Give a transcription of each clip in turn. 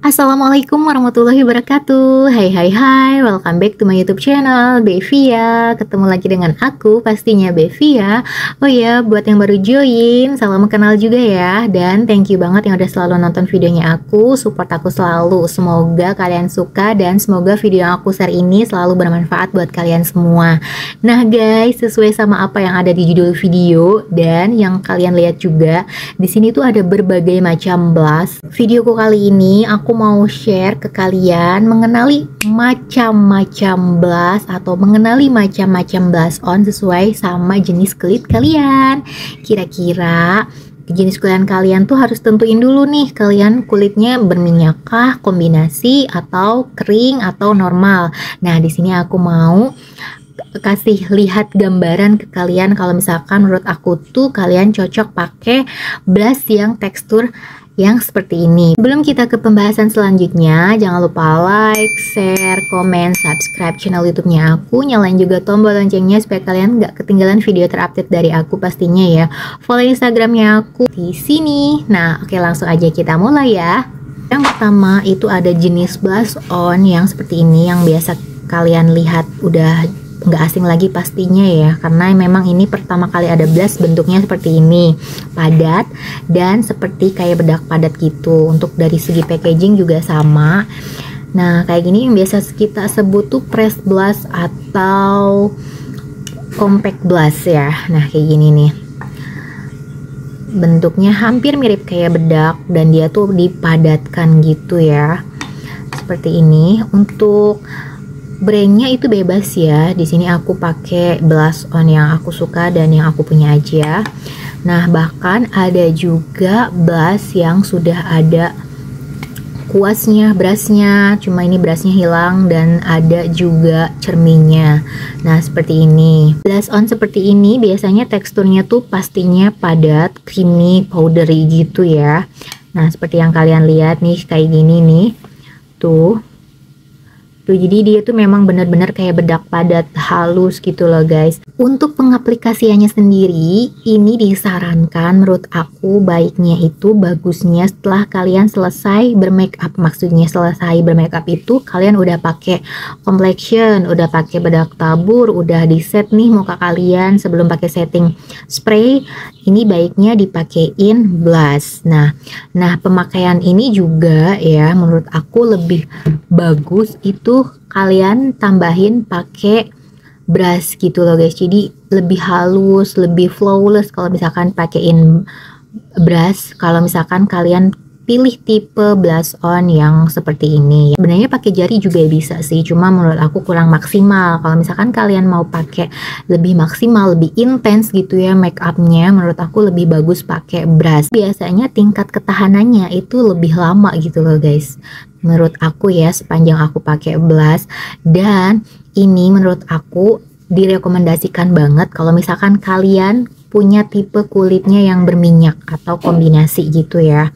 Assalamualaikum warahmatullahi wabarakatuh. Hai, welcome back to my YouTube channel Bevia. Ketemu lagi dengan aku, pastinya Bevia. Oh ya, buat yang baru join, salam kenal juga ya. Dan thank you banget yang udah selalu nonton videonya aku, support aku selalu. Semoga kalian suka dan semoga video yang aku share ini selalu bermanfaat buat kalian semua. Nah guys, sesuai sama apa yang ada di judul video dan yang kalian lihat juga, di sini tuh ada berbagai macam blush. Videoku kali ini aku mau share ke kalian mengenali macam-macam blush atau mengenali macam-macam blush on sesuai sama jenis kulit kalian. Kira-kira jenis kulit kalian tuh harus tentuin dulu nih, kalian kulitnya berminyakkah, kombinasi, atau kering, atau normal. Nah, di sini aku mau kasih lihat gambaran ke kalian kalau misalkan menurut aku tuh kalian cocok pakai blush yang tekstur yang seperti ini. Sebelum kita ke pembahasan selanjutnya, jangan lupa like, share, komen, subscribe channel YouTube-nya aku, nyalain juga tombol loncengnya supaya kalian nggak ketinggalan video terupdate dari aku pastinya ya. Follow Instagramnya aku di sini. Nah, oke, langsung aja kita mulai ya. Yang pertama itu ada jenis blush on yang seperti ini, yang biasa kalian lihat udah nggak asing lagi pastinya ya, karena memang ini pertama kali ada blush bentuknya seperti ini, padat dan seperti kayak bedak padat gitu. Untuk dari segi packaging juga sama. Nah, kayak gini yang biasa kita sebut tuh press blush atau compact blush ya. Nah, kayak gini nih, bentuknya hampir mirip kayak bedak dan dia tuh dipadatkan gitu ya, seperti ini. Untuk brandnya itu bebas ya. Di sini aku pakai blush on yang aku suka dan yang aku punya aja. Nah, bahkan ada juga blush yang sudah ada kuasnya, brushnya, cuma ini brushnya hilang, dan ada juga cerminnya. Nah, seperti ini. Blush on seperti ini biasanya teksturnya tuh pastinya padat, creamy, powdery gitu ya. Nah, seperti yang kalian lihat nih, kayak gini nih. Tuh, jadi dia tuh memang benar-benar kayak bedak padat halus gitu loh guys. Untuk pengaplikasiannya sendiri, ini disarankan menurut aku baiknya itu bagusnya setelah kalian selesai bermakeup. Maksudnya selesai bermakeup itu kalian udah pakai complexion, udah pakai bedak tabur, udah di set nih muka kalian sebelum pakai setting spray. Ini baiknya dipakein blush. Nah, pemakaian ini juga ya menurut aku lebih bagus itu kalian tambahin pakai brush gitu loh guys. Jadi lebih halus, lebih flawless kalau misalkan pakein brush. Kalau misalkan kalian pilih tipe blush on yang seperti ini. Sebenarnya pakai jari juga bisa sih, cuma menurut aku kurang maksimal. Kalau misalkan kalian mau pakai lebih maksimal, lebih intens gitu ya make upnya, menurut aku lebih bagus pakai brush. Biasanya tingkat ketahanannya itu lebih lama gitu loh guys, menurut aku ya, sepanjang aku pakai blush. Dan ini menurut aku direkomendasikan banget kalau misalkan kalian punya tipe kulitnya yang berminyak atau kombinasi gitu ya.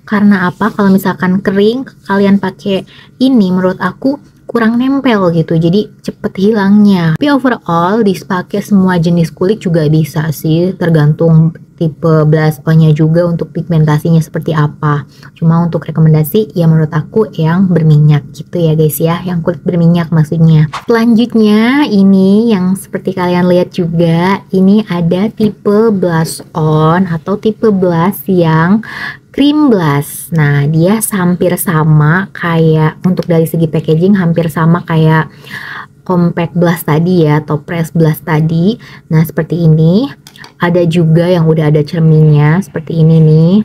Karena apa? Kalau misalkan kering kalian pakai ini menurut aku kurang nempel gitu, jadi cepet hilangnya. Tapi overall dipakai semua jenis kulit juga bisa sih, tergantung tipe blush on-nya juga untuk pigmentasinya seperti apa. Cuma untuk rekomendasi ya menurut aku yang berminyak gitu ya guys ya, yang kulit berminyak maksudnya. Selanjutnya ini yang seperti kalian lihat juga, ini ada tipe blush on atau tipe blush yang cream blush. Nah, dia hampir sama kayak, untuk dari segi packaging hampir sama kayak compact blush tadi ya, atau press blush tadi. Nah, seperti ini. Ada juga yang udah ada cerminnya seperti ini nih.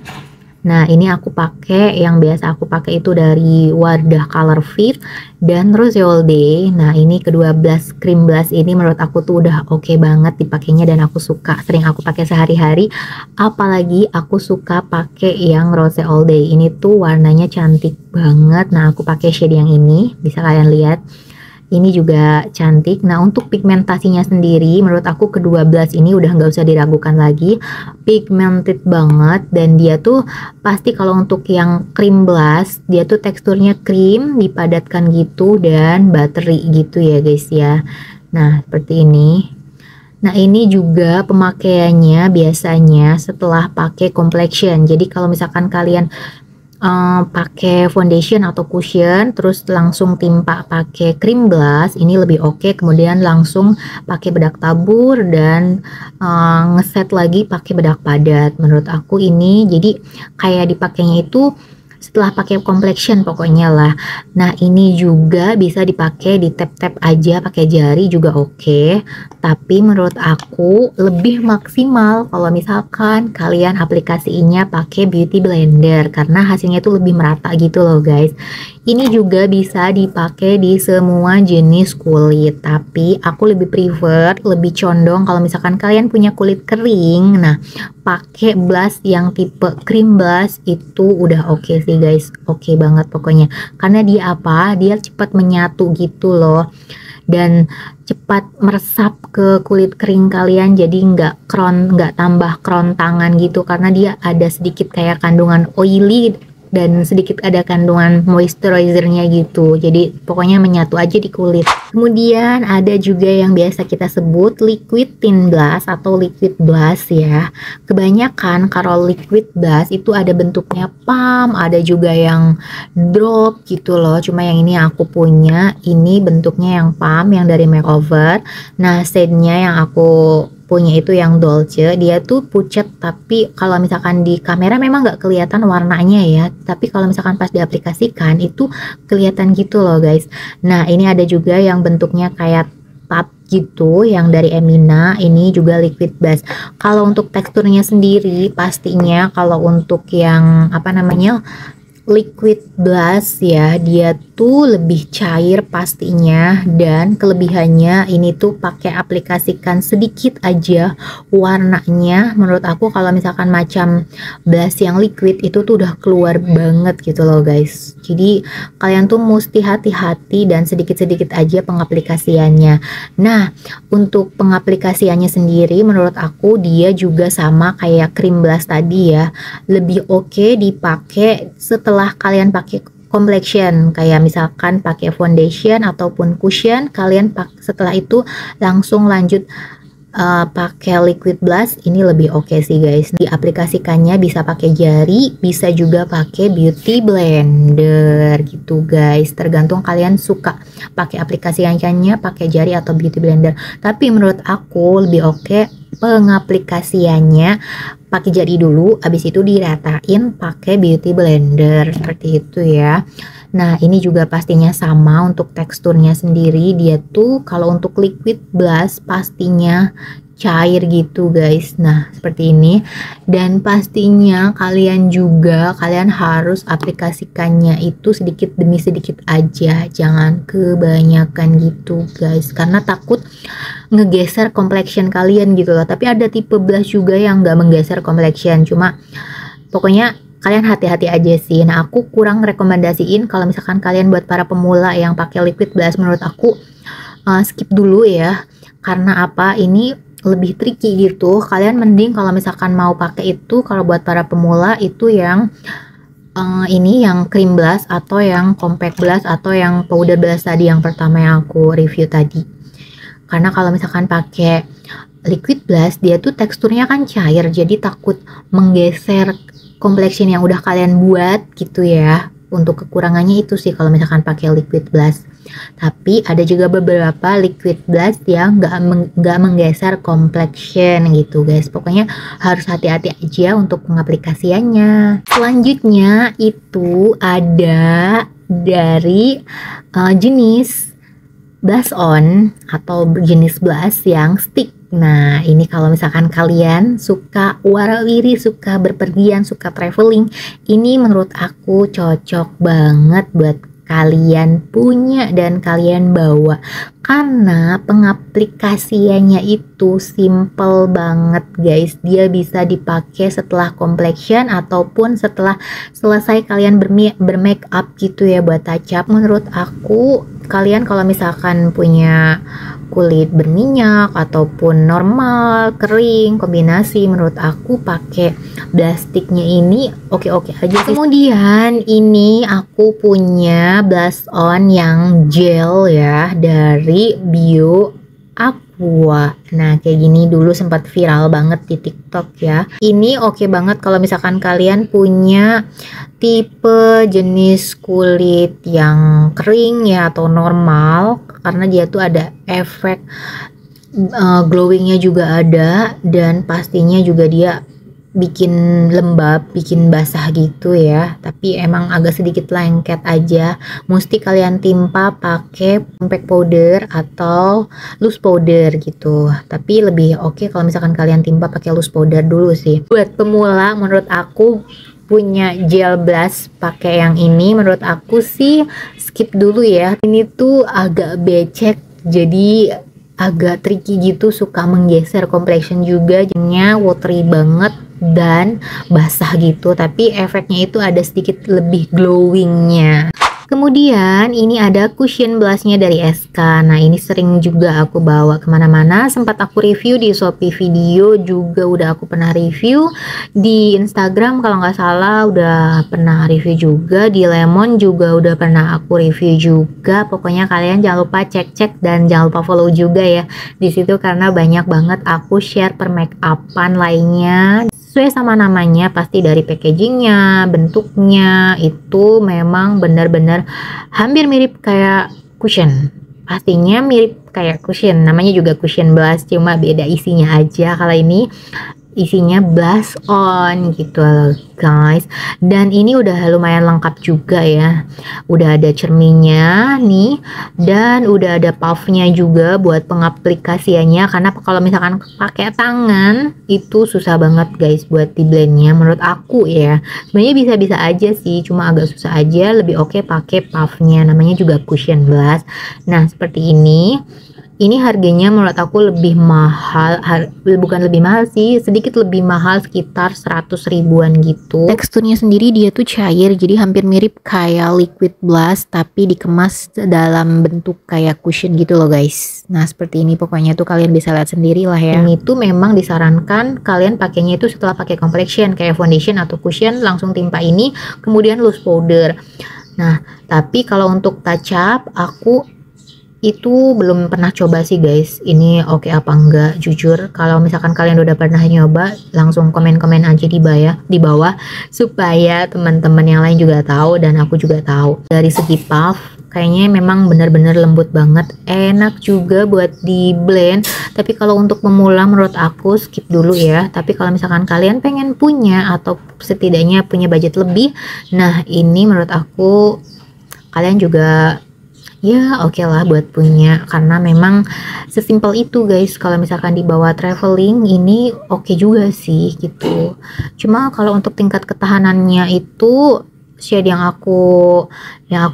Nah, ini aku pakai yang biasa aku pakai itu dari Wardah Color Fit dan Rose All Day. Nah, ini kedua blush cream blush ini menurut aku tuh udah oke banget dipakainya dan aku suka, sering aku pakai sehari-hari. Apalagi aku suka pakai yang Rose All Day. Ini tuh warnanya cantik banget. Nah, aku pakai shade yang ini, bisa kalian lihat. Ini juga cantik. Nah, untuk pigmentasinya sendiri menurut aku kedua blush ini udah nggak usah diragukan lagi, pigmented banget. Dan dia tuh pasti kalau untuk yang cream blush dia tuh teksturnya cream dipadatkan gitu dan buttery gitu ya guys ya. Nah, seperti ini. Nah, ini juga pemakaiannya biasanya setelah pakai complexion. Jadi kalau misalkan kalian pakai foundation atau cushion terus langsung timpa pakai cream blush, ini lebih oke. Kemudian langsung pakai bedak tabur dan ngeset lagi pakai bedak padat. Menurut aku ini jadi kayak dipakainya itu setelah pakai complexion pokoknya lah. Nah, ini juga bisa dipakai di tap-tap aja pakai jari juga oke. Tapi menurut aku lebih maksimal kalau misalkan kalian aplikasinya pakai beauty blender karena hasilnya itu lebih merata gitu loh guys. Ini juga bisa dipakai di semua jenis kulit, tapi aku lebih prefer, lebih condong kalau misalkan kalian punya kulit kering. Nah, pakai blush yang tipe cream blush itu udah oke sih guys, oke banget pokoknya. Karena dia apa? Dia cepat menyatu gitu loh, dan cepat meresap ke kulit kering kalian, jadi nggak tambah kerontangan gitu karena dia ada sedikit kayak kandungan oily dan sedikit ada kandungan moisturizernya gitu, jadi pokoknya menyatu aja di kulit. Kemudian ada juga yang biasa kita sebut liquid tint blush atau liquid blush ya. Kebanyakan kalau liquid blush itu ada bentuknya pump, ada juga yang drop gitu loh. Cuma yang ini aku punya ini bentuknya yang pump, yang dari makeover. Nah, shade-nya yang aku punya itu yang Dolce, dia tuh pucat, tapi kalau misalkan di kamera memang nggak kelihatan warnanya ya, tapi kalau misalkan pas diaplikasikan itu kelihatan gitu loh guys. Nah, ini ada juga yang bentuknya kayak tub gitu, yang dari Emina, ini juga liquid blush. Kalau untuk teksturnya sendiri pastinya kalau untuk yang apa namanya liquid blush ya, dia tuh lebih cair pastinya, dan kelebihannya ini tuh pakai aplikasikan sedikit aja warnanya. Menurut aku kalau misalkan macam blush yang liquid itu tuh udah keluar banget gitu loh guys. Jadi kalian tuh mesti hati-hati dan sedikit-sedikit aja pengaplikasiannya. Nah, untuk pengaplikasiannya sendiri menurut aku dia juga sama kayak cream blush tadi ya, lebih oke dipakai setelah kalian pakai complexion, kayak misalkan pakai foundation ataupun cushion, kalian setelah itu langsung lanjut pakai liquid blush, ini lebih oke sih guys. Diaplikasikannya bisa pakai jari, bisa juga pakai beauty blender gitu guys, tergantung kalian suka pakai aplikasiannya pakai jari atau beauty blender. Tapi menurut aku lebih oke pengaplikasiannya pakai jari dulu, habis itu diratain pakai beauty blender seperti itu ya. Nah, ini juga pastinya sama untuk teksturnya sendiri, dia tuh kalau untuk liquid blush pastinya cair gitu guys. Nah, seperti ini. Dan pastinya kalian harus aplikasikannya itu sedikit demi sedikit aja, jangan kebanyakan gitu guys, karena takut ngegeser complexion kalian gitu loh. Tapi ada tipe blush juga yang nggak menggeser complexion, cuma pokoknya kalian hati-hati aja sih. Nah, aku kurang rekomendasiin kalau misalkan kalian buat para pemula yang pakai liquid blush, menurut aku skip dulu ya. Karena apa? Ini lebih tricky gitu. Kalian mending kalau misalkan mau pakai itu, kalau buat para pemula itu yang ini yang cream blush atau yang compact blush atau yang powder blush tadi yang pertama yang aku review tadi. Karena kalau misalkan pakai liquid blush, dia tuh teksturnya kan cair, jadi takut menggeser complexion yang udah kalian buat gitu ya. Untuk kekurangannya itu sih kalau misalkan pakai liquid blush. Tapi ada juga beberapa liquid blush yang nggak menggeser complexion gitu guys. Pokoknya harus hati-hati aja untuk pengaplikasiannya. Selanjutnya itu ada dari jenis blush on atau jenis blush yang stick. Nah, ini kalau misalkan kalian suka warawiri, suka berpergian, suka traveling, ini menurut aku cocok banget buat kalian punya dan kalian bawa, karena pengaplikasiannya itu simple banget guys. Dia bisa dipakai setelah complexion ataupun setelah selesai kalian bermake up gitu ya, buat touch up. Menurut aku kalian kalau misalkan punya kulit berminyak ataupun normal, kering, kombinasi, menurut aku pakai blush sticknya ini oke-oke aja sih. Kemudian ini aku punya blush on yang gel ya, dari Bio Aqua Wah, nah kayak gini dulu sempat viral banget di TikTok ya. Ini oke banget kalau misalkan kalian punya tipe jenis kulit yang kering ya atau normal, karena dia tuh ada efek glowingnya juga ada, dan pastinya juga dia bikin lembab, bikin basah gitu ya, tapi emang agak sedikit lengket aja. Mesti kalian timpa pakai compact powder atau loose powder gitu, tapi lebih oke kalau misalkan kalian timpa pakai loose powder dulu sih. Buat pemula menurut aku punya gel blush pakai yang ini, menurut aku sih skip dulu ya. Ini tuh agak becek, jadi agak tricky gitu, suka menggeser complexion juga, jadinya watery banget dan basah gitu, tapi efeknya itu ada sedikit lebih glowingnya. Kemudian ini ada cushion blushnya dari SK. Nah ini sering juga aku bawa kemana-mana, sempat aku review di Shopee Video, juga udah aku pernah review di Instagram kalau nggak salah, udah pernah review juga di Lemon, juga udah pernah aku review juga. Pokoknya kalian jangan lupa cek-cek dan jangan lupa follow juga ya di situ, karena banyak banget aku share per make upan lainnya sesuai sama namanya, pasti dari packagingnya, bentuknya itu memang benar-benar hampir mirip kayak cushion. Pastinya mirip kayak cushion, namanya juga cushion blush, cuma beda isinya aja. Kalau ini isinya blush on gitu loh guys, dan ini udah lumayan lengkap juga ya, udah ada cerminnya nih, dan udah ada puffnya juga buat pengaplikasiannya, karena kalau misalkan pakai tangan itu susah banget guys buat di blendnya menurut aku ya. Sebenarnya bisa-bisa aja sih, cuma agak susah aja, lebih oke pakai puffnya, namanya juga cushion blush. Nah seperti ini harganya menurut aku lebih mahal, bukan lebih mahal sih, sedikit lebih mahal, sekitar 100 ribuan gitu. Teksturnya sendiri dia tuh cair, jadi hampir mirip kayak liquid blush tapi dikemas dalam bentuk kayak cushion gitu loh guys. Nah seperti ini pokoknya tuh, kalian bisa lihat sendiri lah ya. Ini tuh memang disarankan kalian pakainya itu setelah pakai complexion kayak foundation atau cushion, langsung timpa ini kemudian loose powder. Nah tapi kalau untuk touch up aku itu belum pernah coba sih guys, ini oke apa enggak. Jujur kalau misalkan kalian udah pernah nyoba, langsung komen-komen aja di bawah supaya teman-teman yang lain juga tahu dan aku juga tahu. Dari segi puff kayaknya memang benar-benar lembut banget, enak juga buat di blend. Tapi kalau untuk pemula menurut aku skip dulu ya. Tapi kalau misalkan kalian pengen punya atau setidaknya punya budget lebih, nah ini menurut aku kalian juga ya oke lah buat punya, karena memang sesimpel itu guys. Kalau misalkan dibawa traveling ini oke juga sih gitu. Cuma kalau untuk tingkat ketahanannya itu shade yang aku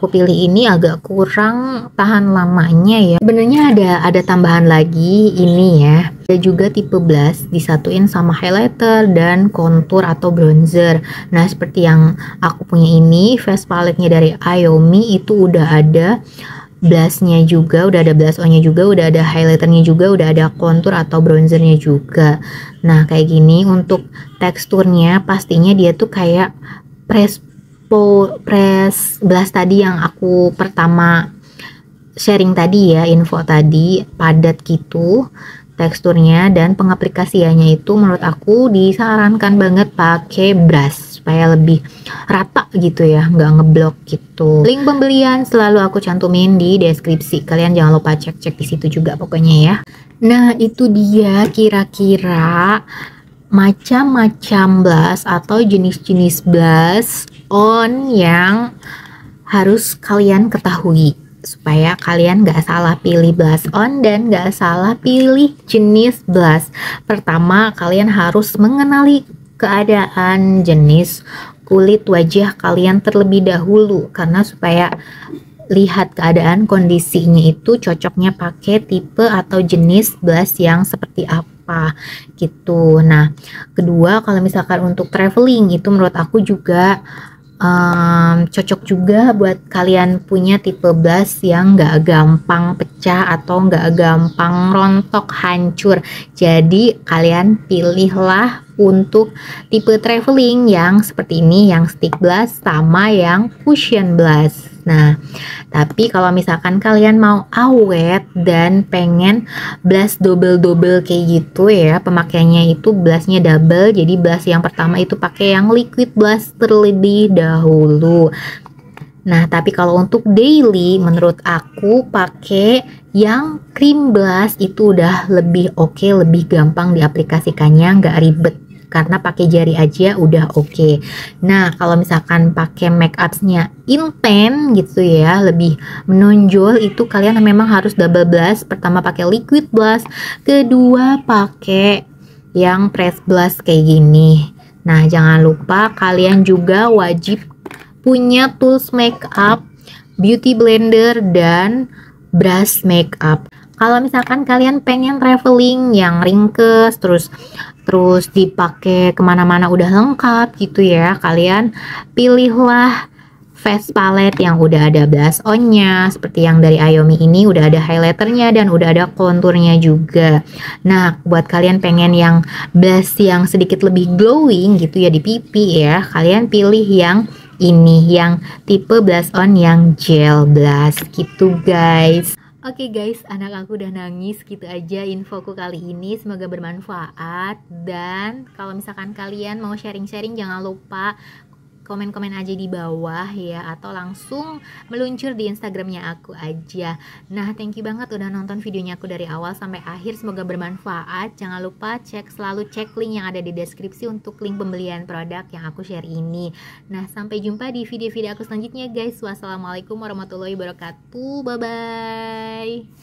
pilih ini agak kurang tahan lamanya ya. Sebenarnya ada tambahan lagi ini ya. Ada juga tipe blush disatuin sama highlighter dan contour atau bronzer. Nah seperti yang aku punya ini, face palette-nya dari Ayomi itu udah ada blushnya juga, udah ada blush on-nya juga, udah ada highlighternya juga, udah ada contour atau bronzernya juga. Nah kayak gini untuk teksturnya pastinya dia tuh kayak press blush tadi yang aku pertama sharing tadi ya, info tadi, padat gitu teksturnya, dan pengaplikasiannya itu menurut aku disarankan banget pakai brush supaya lebih rata gitu ya, nggak ngeblok gitu. Link pembelian selalu aku cantumin di deskripsi, kalian jangan lupa cek-cek di situ juga pokoknya ya. Nah itu dia kira-kira macam-macam blush atau jenis-jenis blush on yang harus kalian ketahui supaya kalian gak salah pilih blush on dan gak salah pilih jenis blush. Pertama kalian harus mengenali keadaan jenis kulit wajah kalian terlebih dahulu, karena supaya lihat keadaan kondisinya itu cocoknya pakai tipe atau jenis blush yang seperti apa gitu. Nah kedua, kalau misalkan untuk traveling itu menurut aku juga cocok juga buat kalian punya tipe blush yang gak gampang pecah pecah atau nggak gampang rontok hancur. Jadi kalian pilihlah untuk tipe traveling yang seperti ini, yang stick blast sama yang cushion blast. Nah, tapi kalau misalkan kalian mau awet dan pengen blast double-double kayak gitu ya, pemakaiannya itu blastnya double. Jadi blast yang pertama itu pakai yang liquid blast terlebih dahulu. Nah, tapi kalau untuk daily menurut aku pakai yang cream blast itu udah lebih oke, lebih gampang diaplikasikannya, nggak ribet karena pakai jari aja udah oke. Nah, kalau misalkan pakai make upnya intense gitu ya, lebih menonjol, itu kalian memang harus double blast. Pertama pakai liquid blast, kedua pakai yang press blast kayak gini. Nah, jangan lupa kalian juga wajib punya tools makeup, beauty blender, dan brush makeup. Kalau misalkan kalian pengen traveling yang ringkes terus dipakai kemana-mana udah lengkap gitu ya, kalian pilihlah face palette yang udah ada blush on-nya, seperti yang dari Ayomi ini udah ada highlighternya dan udah ada konturnya juga. Nah, buat kalian pengen yang blush yang sedikit lebih glowing gitu ya di pipi ya, kalian pilih yang ini, yang tipe blush on yang gel blush gitu guys. Oke guys, anak aku udah nangis, gitu aja infoku kali ini, semoga bermanfaat. Dan kalau misalkan kalian mau sharing-sharing, jangan lupa komen-komen aja di bawah ya, atau langsung meluncur di Instagramnya aku aja. Nah, thank you banget udah nonton videonya aku dari awal sampai akhir, semoga bermanfaat. Jangan lupa selalu cek link yang ada di deskripsi untuk link pembelian produk yang aku share ini. Nah, sampai jumpa di video-video aku selanjutnya guys. Wassalamualaikum warahmatullahi wabarakatuh. Bye bye.